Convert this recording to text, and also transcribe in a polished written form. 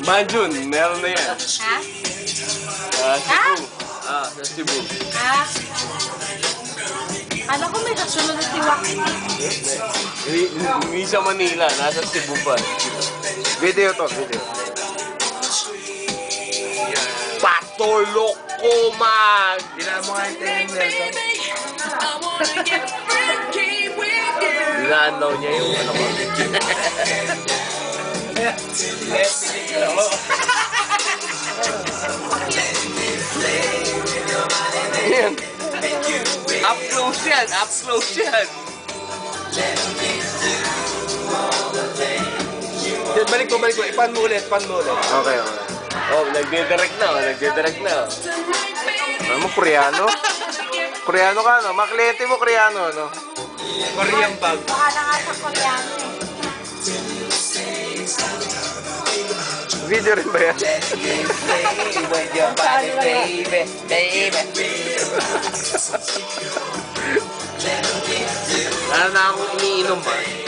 Manjun, meron na yan. Ha? Cebu. Sa Cebu. Ha? Alam ko may kasunod na tiwak. Hindi sa Manila, nasa Cebu pa. Video to, video. Patulok ko, man! Tingnan mo nga yung tingin Nelson. Dinaan daw niya yung ano ko. Yan. Up close yan, up close yan. Balik ko. Ipan mo ulit, Okay. Oh, nagdidirect na, nagdidirect na. Ano mo, Koreano? Koreano ka, no? Makliyente mo, Koreano, no? Korean bag. Baka na nga sa Koreano eh. Video rin ba yan? Ano na akong iniinom ba?